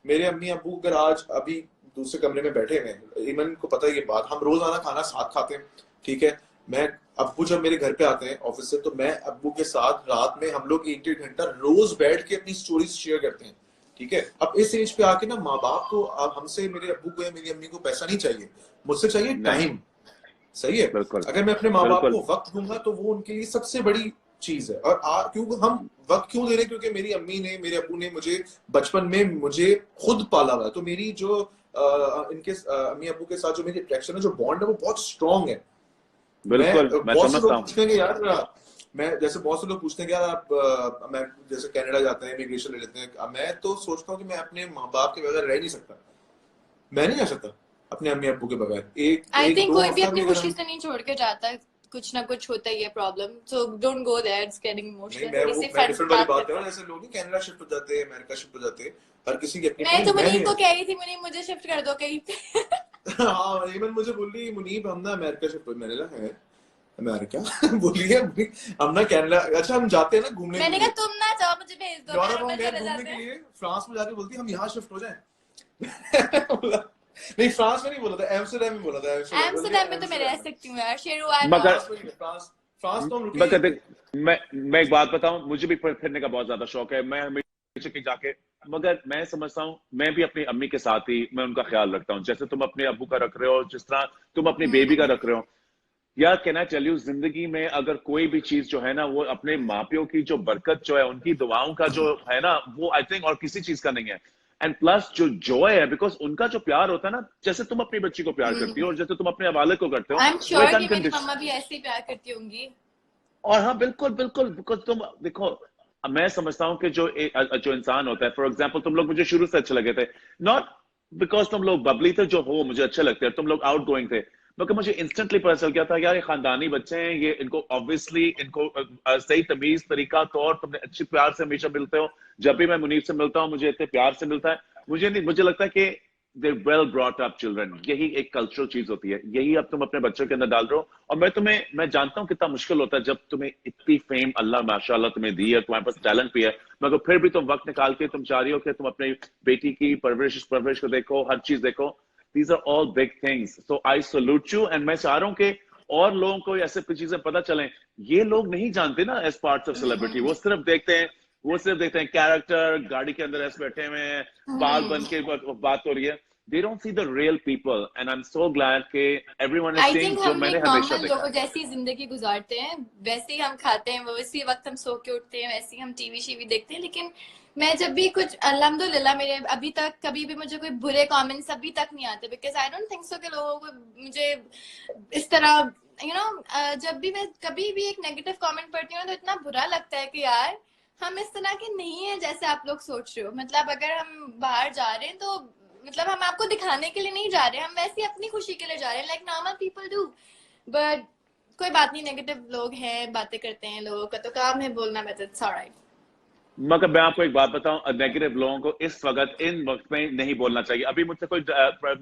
मेरे अम्मी अबू अगर आज अभी दूसरे कमरे में बैठे हुए, इमन को पता है ये बात, हम रोजाना खाना साथ खाते हैं, ठीक है। मैं अब्बू जब मेरे घर पे आते हैं ऑफिस से, तो मैं अब्बू के साथ रात में हम लोग 1-1.5 घंटा रोज बैठ के अपनी स्टोरीज शेयर करते हैं, ठीक है। अब इस एज पे आके ना माँ बाप को, अब हमसे, मेरे अब्बू को या मेरी अम्मी को पैसा नहीं चाहिए, मुझसे चाहिए टाइम। सही है। अगर मैं अपने माँ बाप को वक्त दूंगा तो वो उनके लिए सबसे बड़ी चीज है। और क्यों हम वक्त क्यों दे रहे हैं? क्योंकि मेरी अम्मी ने, मेरे अब्बू ने मुझे बचपन में मुझे खुद पाला हुआ है, तो मेरी जो इनके अम्मी अब्बू के साथ जो मेरी अट्रैक्शन है, जो बॉन्ड है, वो बहुत स्ट्रॉन्ग है। बिल्कुल, मैं समझता हूँ। पूछते हैं यार, मैं जैसे बहुत से लोग पूछते हैं कि यार आप, मैं जैसे कनाडा जाते हैं, इमिग्रेशन ले लेते हैं, मैं तो सोचता हूँ कि मैं अपने माँ बाप के बगैर रह नहीं सकता। मैं नहीं रह सकता अपने अम्मी अब्बू के बगैर। आई थिंक कोई भी अपनी खुशी से नहीं छोड़ के जाता है, कुछ ना कुछ होता ही है problem, so don't go there, it's getting emotional. मैं डिफरेंट वाली बात कर रहा हूं, जैसे लोग कनाडा शिफ्ट हो जाते हैं, अमेरिका शिफ्ट हो जाते हैं, हर किसी की अपनी। मैं तो मुनीब को कह रही थी, मुनीब मुझे शिफ्ट कर दो कहीं पे। हां, इवन मुझे बोल रही मुनीब हम ना अमेरिका शिफ्ट हो, मैंने कहा है अमेरिका बोली है हम ना कनाडा, अच्छा हम जाते हैं ना घूमने। मैंने कहा तुम ना जाओ, मुझे भेज दो, मैं चले जाते हैं फ्रांस में, जाके बोलती हम यहाँ शिफ्ट हो जाएं। नहीं, फ्रांस में नहीं बोला था, एम्स्टर्डम में बोला था। एम्स्टर्डम में तो मैं रह सकती हूँ यार, शेरुआन। फ्रांस तो हम रुके। मैं एक बात बताऊं, मुझे भी फिरने का बहुत ज्यादा शौक है, मैं हमेशा के जाके, मगर मैं समझता हूँ मैं भी अपनी अम्मी के साथ ही मैं उनका ख्याल रखता हूँ, जैसे तुम अपने अब्बू का रख रहे हो, जिस तरह तुम अपनी बेबी का रख रहे हो। यार कैन आई टेल यू, जिंदगी में अगर कोई भी चीज जो है ना, वो अपने माँ प्यो की जो बरकत जो है, उनकी दुआओं का जो है ना, वो आई थिंक और किसी चीज का नहीं है। एंड प्लस जो जॉय है, बिकॉज उनका जो प्यार होता है ना, जैसे तुम अपनी बच्ची को प्यार करती हो और जैसे तुम अपने वालिद को करते हो, आई एम श्योर कि मेरी मम्मा भी ऐसे ही प्यार करती होंगी। और हाँ बिल्कुल बिल्कुल, बिकॉज तुम देखो, मैं समझता हूँ कि जो इंसान होता है, फॉर एग्जाम्पल तुम लोग मुझे शुरू से अच्छे लगे थे, नॉट बिकॉज तुम लोग बबली थे, जो हो मुझे अच्छे लगते हैं, तुम लोग आउट गोइंग थे, मगर मुझे इंस्टेंटली पता चल गया था यार ये खानदानी बच्चे हैं, ये इनको ऑब्वियसली इनको सही तमीज तरीका तौर, तुमने अच्छे प्यार से हमेशा मिलते हो। जब भी मैं मुनीब से मिलता हूँ मुझे इतने प्यार से मिलता है, मुझे लगता है कि दे वेल ब्रॉट अप चिल्ड्रन। यही एक कल्चरल चीज होती है, यही अब तुम अपने बच्चों के अंदर डाल रहे हो। और मैं जानता हूँ कितना मुश्किल होता है जब तुम्हें इतनी फेम अल्लाह माशाल्लाह तुम्हें दी है, तुम्हारे पास टैलेंट भी है, मगर फिर भी तुम वक्त निकाल के तुम चाह रही हो कि तुम अपनी बेटी की परवरिश को देखो, हर चीज देखो। These are all big things. So I salute you, and मैं चाह रहा हूँ कि और लोगों को ऐसे कुछ चीजें पता चलें। ये लोग नहीं जानते ना एज पार्ट्स ऑफ सेलिब्रिटी, वो सिर्फ देखते हैं कैरेक्टर, गाड़ी के अंदर ऐसे बैठे हुए हैं, बाल बन के बात हो रही है। They don't see the real people, and I'm so glad कि everyone is seeing जो मैंने हमेशा देखा। लोगों जैसी जिंदगी गुजारते हैं, वैसे ही हम खाते हैं, वैसे वक्त हम सो के उठते हैं, वैसे ही हम टीवी देखते हैं। लेकिन मैं जब भी कुछ, अल्हम्दुलिल्लाह मेरे अभी तक कभी भी मुझे कोई बुरे कमेंट्स अभी तक नहीं आते, बिकॉज आई डोंट थिंक सो कि लोगों को मुझे इस तरह जब भी मैं कभी भी एक नेगेटिव कमेंट पढ़ती हूँ तो इतना बुरा लगता है कि यार हम इस तरह के नहीं है जैसे आप लोग सोच रहे हो। मतलब अगर हम बाहर जा रहे हैं तो मतलब हम आपको दिखाने के लिए नहीं जा रहे, हम वैसे अपनी खुशी के लिए जा रहे हैं, like normal people do. But कोई बात नहीं, नेगेटिव लोग हैं, बातें करते हैं, लोगों का तो काम है बोलना, बट इट्स ऑलराइट। मगर मैं आपको एक बात बताऊं, नेगेटिव लोगों को इस वक्त इन वक्त में नहीं बोलना चाहिए। अभी मुझसे कोई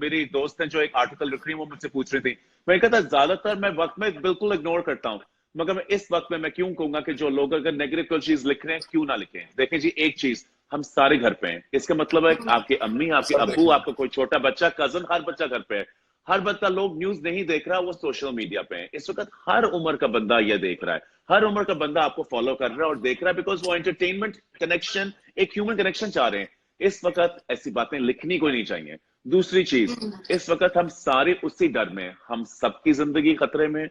मेरी दोस्त है जो एक आर्टिकल लिख रही है, वो मुझसे पूछ रही थी, मैं कहता ज्यादातर मैं वक्त में बिल्कुल इग्नोर करता हूं, मगर मैं इस वक्त में मैं क्यों कहूंगा कि जो लोग अगर नेगेटिव कोई चीज लिख रहे हैं क्यों ना लिखें। देखें जी, एक चीज, हम सारे घर पे हैं, इसका मतलब है आपके अम्मी, आपके अब्बू, आपका कोई छोटा बच्चा, कजन, हर बच्चा घर पे है। हर बच्चा लोग न्यूज नहीं देख रहा, वो सोशल मीडिया पे है। इस वक्त हर उम्र का बंदा ये देख रहा है। हर उम्र का बंदा आपको फॉलो कर रहा है और देख रहा है, बिकॉज वो एंटरटेनमेंट कनेक्शन, एक ह्यूमन कनेक्शन चाह रहे हैं। इस वक्त ऐसी बातें लिखनी को नहीं चाहिए। दूसरी चीज, इस वक्त हम सारे उसी डर में, हम सबकी जिंदगी खतरे में,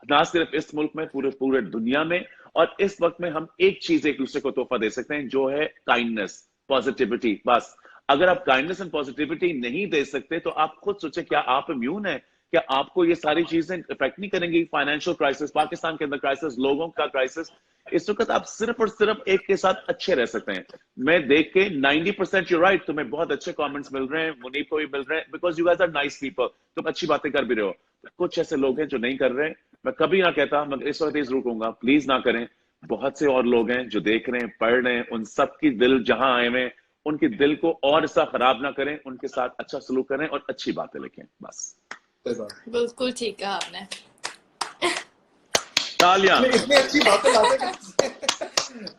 ना सिर्फ इस मुल्क में, पूरे पूरे दुनिया में। और इस वक्त में हम एक चीज एक दूसरे को तोहफा दे सकते हैं, जो है काइंडनेस, पॉजिटिविटी। बस अगर आप काइंडनेस एंड पॉजिटिविटी नहीं दे सकते तो आप खुद सोचें, क्या आप इम्यून है? क्या आपको ये सारी चीजें इफेक्ट नहीं करेंगी? फाइनेंशियल क्राइसिस, पाकिस्तान के अंदर क्राइसिस, लोगों का क्राइसिस, इस वक्त आप सिर्फ और सिर्फ एक के साथ अच्छे रह सकते हैं। मैं देख के 90% यू राइट, तुम्हें बहुत अच्छे कमेंट्स मिल रहे हैं, मुनीब को भी मिल रहे हैं, because you guys are nice people, तुम अच्छी बातें कर भी रहे हो। कुछ ऐसे लोग हैं जो नहीं कर रहे। मैं कभी ना कहता, मैं इस वक्त इस रुकूंगा, प्लीज ना करें। बहुत से और लोग हैं जो देख रहे हैं, पढ़ रहे हैं, उन सब की दिल जहां आए हुए, उनके दिल को और ऐसा खराब ना करें, उनके साथ अच्छा सलूक करें और अच्छी बातें लिखें, बस। बिल्कुल ठीक कहा आपने। तालियां। इतनी अच्छी बातें लाते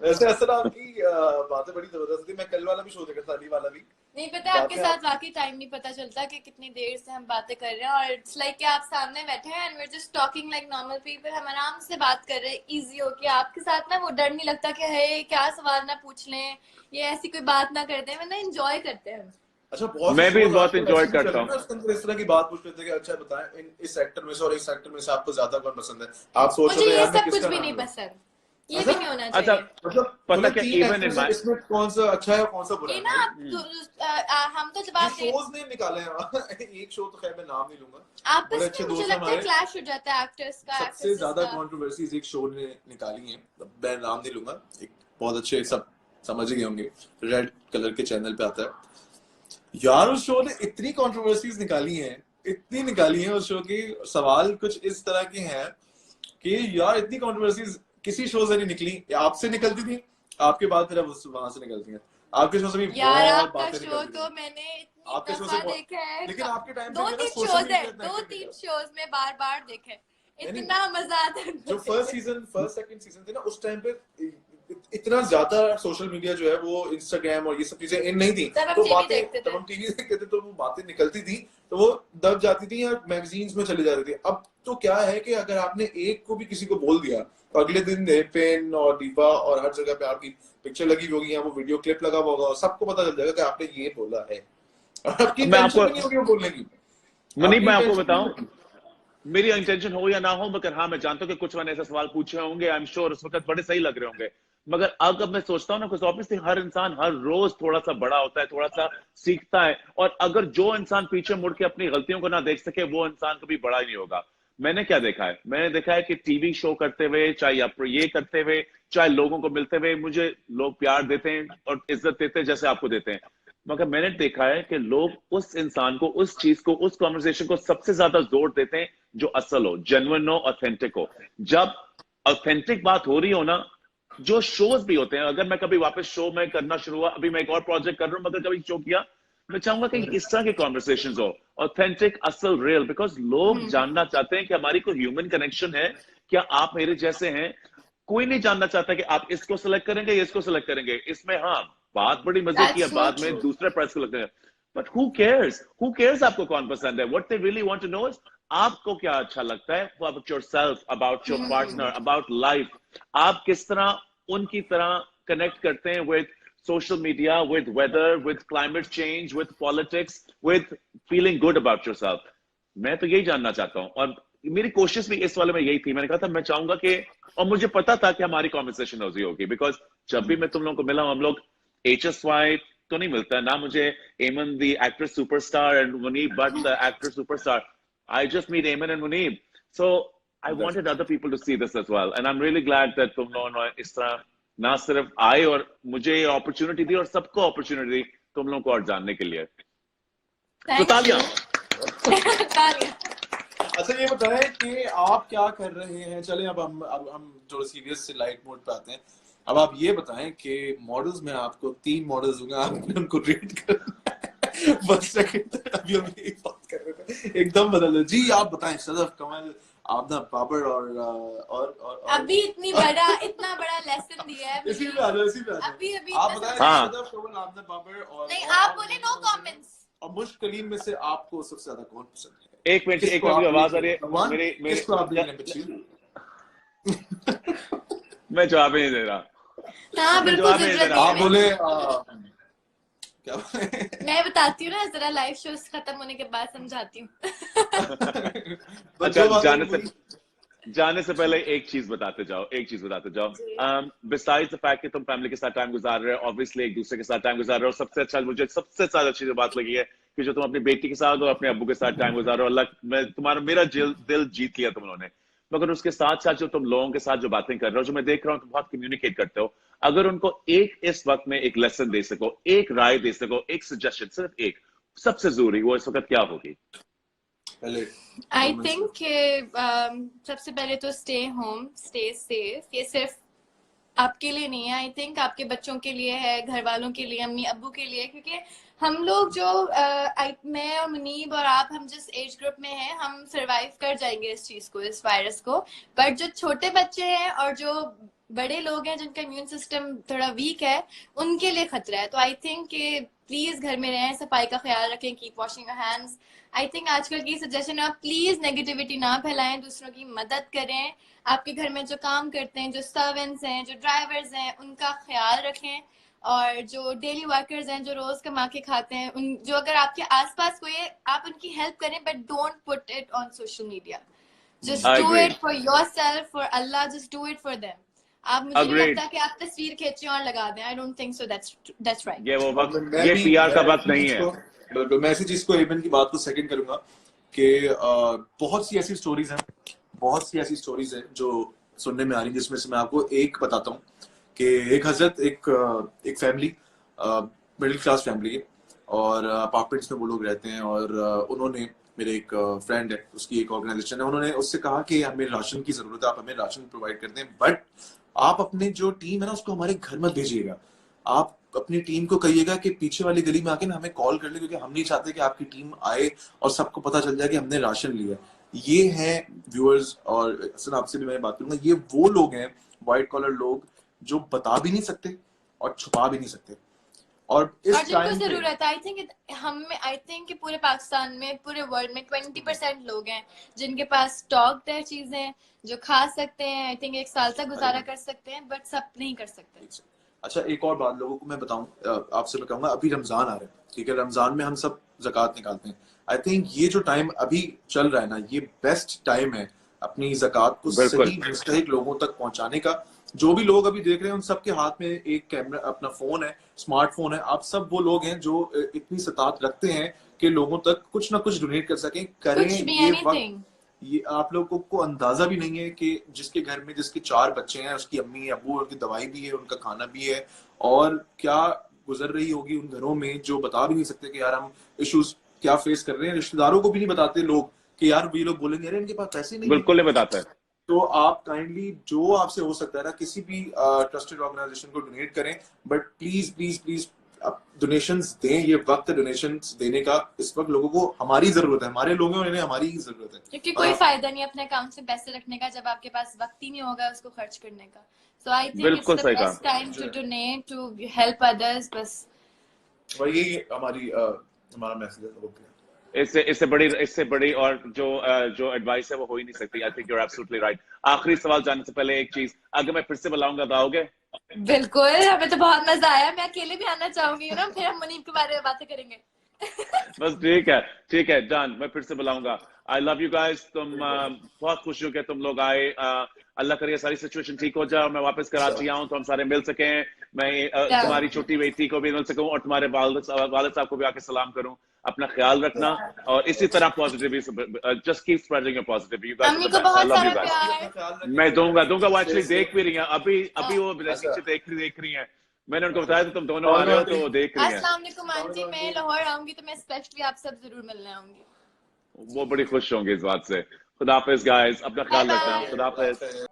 वैसे असल आपकी बातें बड़ी जबरदस्त थी। मैं कल वाला भी शो देखा था, अली वाला भी। नहीं पता आपके साथ वाकई टाइम नहीं पता चलता कि कितनी देर से हम बातें कर रहे हैं, और इट्स लाइक कि आप सामने बैठे हैं and we are just talking like normal people. हम आराम से बात कर रहे हैं इजी हो के। आपके साथ ना वो डर नहीं लगता कि है क्या सवाल ना पूछ लें, ये ऐसी कोई बात ना करते हैं, वरना एंजॉय करते हैं। अच्छा, बहुत मैं भी बहुत एंजॉय करता हूँ। इस तरह की बात पूछ लेते हैं कि अच्छा बताएं इस सेक्टर में से और इस सेक्टर में से आपको ज्यादा कौन पसंद है? आप सोच रहे मुझे हो ये यार सब कुछ भी नहीं पसंद, ये भी नहीं होना चाहिए। अच्छा, मतलब पता क्या, इवन इन माय, इसमें कौन सा अच्छा है और कौन सा बुरा ये है? ना हम तो जवाब दे, शोज ने निकाले हैं। एक शो तो खैर मैं नाम नहीं लूंगा, आपस में मुझे लगता है क्लैश हो जाता है एक्टर्स का। सबसे ज्यादा कंट्रोवर्सीज एक शो ने निकाली है, मैं नाम नहीं लूंगा, एक बहुत अच्छे, सब समझ गए होंगे, रेड कलर के चैनल पे आता है यार। उस शो ने इतनी कंट्रोवर्सीज निकाली हैं, इतनी निकाली हैं उस शो की। सवाल कुछ इस तरह के हैं कि यार इतनी कंट्रोवर्सीज किसी शो से नहीं निकली। आपसे निकलती थी, आपके बाद फिर वहां से निकलती हैं। आपके शो से भी यार बहुत आपका बातें शो निकलती तो हैं। मैंने इतनी आपके शो दफा से देखा है, लेकिन आपके टाइम पे 2-3 सोशल शोज मीडिया है, इतना एक्टिव 2-3 नहीं था। शोज में बार देखे, इतना मजा आता है। जो फर्स्ट सेकंड सीजन थे ना, उस टाइम पे इतना ज्यादा सोशल मीडिया जो है वो इंस्टाग्राम और ये सब चीजें इन नहीं थी, तो बातें जब हम टीवी देखते थे तो वो बातें निकलती थी तो वो दब जाती थी या मैगजीन्स में चली जाती थी। अब तो क्या है कि अगर आपने एक को भी किसी को बोल दिया तो अगले दिन पेन और दीपा और हर जगह पे आपकी पिक्चर लगी होगी या वो वीडियो क्लिप लगा होगा और सबको पता चल जाएगा कि आपने ये बोला है। और आपकी टेंशन भी नहीं होगी वो बोलने की। मुनीब मैं आपको बताऊं, मेरी इंटेंशन हो या ना हो, मगर हाँ मैं जानता हूँ कि कुछ मैंने ऐसे सवाल पूछे होंगे, आई एम श्योर उस वक्त बड़े सही लग रहे होंगे, मगर अब मैं सोचता हूँ ना, कुछ ऑब्वियसली हर इंसान हर रोज थोड़ा सा बड़ा होता है, थोड़ा सा सीखता है, और अगर जो इंसान पीछे मुड़ के अपनी गलतियों को ना देख सके वो इंसान कभी बड़ा ही नहीं होगा। मैंने क्या देखा है, मैंने देखा है कि टीवी शो करते हुए, चाहे आप ये करते हुए, चाहे लोगों को मिलते हुए, मुझे लोग प्यार देते हैं और इज्जत देते हैं जैसे आपको देते हैं, मगर मैंने देखा है कि लोग उस इंसान को, उस चीज को, उस कॉन्वर्सेशन को सबसे ज्यादा जोर देते हैं जो असल हो, जेन्युइन हो, ऑथेंटिक हो। जब ऑथेंटिक बात हो रही हो ना, जो शोज भी होते हैं, अगर मैं कभी वापस शो में करना शुरू हुआ, अभी मैं एक और प्रोजेक्ट कर रहा हूं, मगर कभी शो किया, मैं चाहूंगा कि इस तरह के कॉन्वर्सेशंस हो, ऑथेंटिक, असल, रियल, बिकॉज लोग जानना चाहते हैं कि हमारी कोई ह्यूमन कनेक्शन है, क्या आप मेरे जैसे हैं। कोई नहीं जानना चाहता कि आप इसको सेलेक्ट करेंगे या इसको सेलेक्ट करेंगे। इसमें हाँ बात बड़ी मजे की है, बाद में दूसरे प्राइस को लगते हैं, बट हु केयर्स आपको कौन पसंद है। What they really want to know is आपको क्या अच्छा लगता है, about yourself, about your partner, about life. आप किस तरह उनकी तरह कनेक्ट करते हैं with social media, with weather, with climate change, with politics, with feeling good about yourself. मैं तो यही जानना चाहता हूँ, और मेरी कोशिश भी इस वाले में यही थी। मैंने कहा था मैं चाहूंगा कि, और मुझे पता था कि हमारी कॉन्वर्सेशन होती होगी, बिकॉज जब भी मैं तुम लोगों को मिला हूं, हम लोग HSY तो नहीं मिलता है ना, मुझे Aiman the actor superstar and Munib but the actor superstar, I just meet Aiman and Munib, so I wanted other people to see this as well, and I am really glad that तुम लोगों ने इस तरह ना सिर्फ आए और मुझे ये अपॉर्चुनिटी दी और सबको अपॉर्चुनिटी दी तुम लोगों को और जानने के लिए। तो तालियां। अच्छा ये बताएं कि आप क्या कर रहे हैं। चलें अब हम थोड़ा सीरियस से लाइट मोड पे आते हैं। अब आप ये बताएं कि मॉडल्स में आपको 3 मॉडल्स दूंगा, आपने उनको रेट कर बस सेकंड अभी हम यही बात कर रहे थे, एकदम बदल दो जी। आप बताएं सदफ, कमल, आबना, बाबर और अभी इतना बड़ा लेसन दिया है। इसी पे आ जाओ, इसी पे आ जाओ। अभी आप बताएं सदफ, कमल, आबना, बाबर और नहीं, आप बोले नो कमेंट्स। और मुश्क कलीम में से आपको सबसे ज्यादा कौन पसंद है? एक मिनट की आवाज आ रही है मेरे किसको आप देखने पे चाहिए? मैं जवाब ही नहीं दे रहा। हाँ मैं बिल्कुल जवाब ही नहीं दे जरूरत रहा। आप नहीं है। बोले क्या बोले? मैं बताती हूँ ना, जरा लाइव शोज खत्म होने के बाद समझाती हूँ। तो अच्छा, जो बात है वही जाने से पहले एक चीज बताते जाओ, एक चीज बताते जाओ। जी। बिसाइड्स द फैक्ट कि तुम फैमिली के साथ टाइम गुजार रहे हो, ऑब्वियसली एक दूसरे के साथ टाइम गुजार रहे हो, सबसे अच्छा मुझे सबसे ज्यादा अच्छी जो बात लगी है कि जो तुम अपनी बेटी के साथ और अपने अब्बू के साथ टाइम गुजार रहे हो। अल्लाह, मैं तुम्हारा मेरा दिल जीत लिया तुम लोगों ने। मगर उसके साथ साथ जो तुम लोगों के साथ जो बातें कर रहे हो, जो मैं देख रहा हूँ, तुम बहुत कम्युनिकेट करते हो। अगर उनको एक इस वक्त में एक लेसन दे सको, एक राय दे सको, एक सजेशन, सिर्फ एक, सबसे जरूरी वो इस वक्त क्या होगी? पहले आई थिंक सबसे पहले तो स्टे होम, स्टे सेफ। ये सिर्फ आपके लिए नहीं है, आई थिंक आपके बच्चों के लिए है, घर वालों के लिए, अम्मी अब्बू के लिए। क्योंकि हम लोग जो मैं और मुनीब और आप, हम जिस एज ग्रुप में हैं, हम सरवाइव कर जाएंगे इस चीज को, इस वायरस को। बट जो छोटे बच्चे हैं और जो बड़े लोग हैं जिनका इम्यून सिस्टम थोड़ा वीक है, उनके लिए खतरा है। तो आई थिंक कि प्लीज घर में रहें, सफाई का ख्याल रखें, keep washing your hands. I think आजकल की सजेशन है, आप प्लीज नेगेटिविटी ना फैलाएं, दूसरों की मदद करें। आपके घर में जो काम करते हैं, जो सर्वेंट्स हैं, जो ड्राइवर्स हैं, उनका ख्याल रखें। और जो डेली वर्कर्स हैं, जो रोज कमा के खाते हैं, उन जो अगर आपके आसपास कोई है, आप उनकी हेल्प करें, but don't put it on social media. Just I do agree. It for yourself, for Allah, just do it for them. आप, मुझे नहीं Agreed. लगता कि आप तस्वीर खींचे और लगा दें। आई don't think so, that's right. ये वो और वक्त, मैं ये भी पीआर का मैं वक्त इसी नहीं चीज है। को बिल्कुल, मैं इसी चीज को एबन की बात को सेकंड करूंगा कि बहुत सी ऐसी स्टोरीज हैं, बहुत सी ऐसी स्टोरीज हैं जो सुनने में आ रही, जिसमें से मैं आपको एक बताता हूँ कि एक हजरत, एक फैमिली, मिडिल क्लास फैमिली है, और अपार्टमेंट्स में वो लोग रहते हैं। और उन्होंने, मेरे एक फ्रेंड है, उसकी एक ऑर्गेनाइजेशन है, उन्होंने उससे कहा कि हमें राशन की जरूरत है, आप हमें राशन प्रोवाइड करते हैं, बट आप अपने जो टीम है ना, उसको हमारे घर मत भेजिएगा। आप अपनी टीम को कहिएगा कि पीछे वाली गली में आके ना हमें कॉल कर ले, क्योंकि हम नहीं चाहते कि आपकी टीम आए और सबको पता चल जाए कि हमने राशन लिया। ये हैं व्यूअर्स, और असल आपसे भी मैं बात करूंगा, ये वो लोग हैं, व्हाइट कॉलर लोग, जो बता भी नहीं सकते और छुपा भी नहीं सकते। और और इस जिनको टाइम पे जरूरत है, आई थिंक हम में, आई थिंक कि पूरे पाकिस्तान में, पूरे वर्ल्ड में 20% लोग हैं जिनके पास स्टॉक है चीजें जो खा सकते हैं। आई थिंक एक साल तक गुजारा कर सकते हैं, बट सब नहीं कर सकते। अच्छा, एक और बात लोगों को मैं बताऊं, आपसे मैं कहूंगा, अभी रमजान आ रहा है, ठीक है, रमजान में हम सब ज़कात निकालते हैं। आई थिंक ये जो टाइम अभी चल रहा है ना, ये बेस्ट टाइम है अपनी ज़कात को बिल्कुल। सही मुस्तहिक लोगों तक पहुंचाने का। जो भी लोग अभी देख रहे हैं, उन सबके हाथ में एक कैमरा, अपना फोन है, स्मार्टफोन है। आप सब वो लोग हैं जो इतनी सतात रखते हैं कि लोगों तक कुछ ना कुछ डोनेट कर सकें, करें। कुछ भी, ये वक्त, एनीथिंग। ये आप लोगों को अंदाजा भी नहीं है कि जिसके घर में, जिसके 4 बच्चे हैं, उसकी अम्मी अबू, उनकी दवाई भी है, उनका खाना भी है, और क्या गुजर रही होगी उन घरों में, जो बता भी नहीं सकते कि यार हम इश्यूज क्या फेस कर रहे हैं। रिश्तेदारों को भी नहीं बताते लोग कि यार, ये लोग बोलेंगे अरे इनके पास पैसे नहीं है। बिल्कुल नहीं बताता है। तो आप काइंडली, जो आपसे हो सकता है ना, किसी भी ट्रस्टेड ऑर्गेनाइजेशन को डोनेट करें, बट प्लीज प्लीज प्लीज आप डोनेशंस दें। ये वक्त है डोनेशंस देने का, इस वक्त लोगों को हमारी जरूरत है, हमारे लोग हैं, उन्हें हमारी ही जरूरत है। क्योंकि कोई फायदा नहीं अपने अकाउंट में पैसे रखने का जब आपके पास वक्त ही नहीं होगा उसको खर्च करने का। सो आई थिंक इट्स बिल्कुल द सही कहा। Best time to donate, to help others. बस वही हमारा मैसेज है लोगों के। इससे बड़ी और जो एडवाइस है वो हो ही नहीं सकती। I think you are absolutely right. आखिरी सवाल जानने से पहले एक चीज, अगर मैं फिर से बुलाऊंगा तो आओगे? बिल्कुल, हमें तो बहुत मजा आया। मैं अकेले भी आना चाहूंगी ना, फिर हम मुनीब के बारे में बातें करेंगे। बस ठीक है जान, मैं फिर से बुलाऊंगा। I love you guys. तुम बहुत खुश हूँ कि तुम लोग आए। अल्लाह करे सारी सिचुएशन ठीक हो जाए और मैं वापस कराची आऊँ तो हम सारे मिल सकें। मैं तुम्हारी छोटी बेटी को भी मिल सकूं और तुम्हारे वालिद साहब को भी आके सलाम करूं। अपना ख्याल रखना और इसी तरह positive, just keep spreading your positive. You guys अम्मी आर द को बेस्ट। आई बहुत लव यू सारा गाइस। प्यार। मैं दूंगा वो एक्चुअली देख भी रही हैं अभी वो नीचे देख रही हैं। मैंने उनको बताया था तुम दोनों आ रहे हो तो वो देख रही हैं। अस्सलाम वालेकुम आंटी, मैं लाहौर आऊंगी तो मैं स्पेशली आप सब जरूर मिलने आऊंगी। वो बड़ी खुश होंगे इस बात से। खुदा हाफिज गाइस, अपना ख्याल रखना। खुदा हाफिज।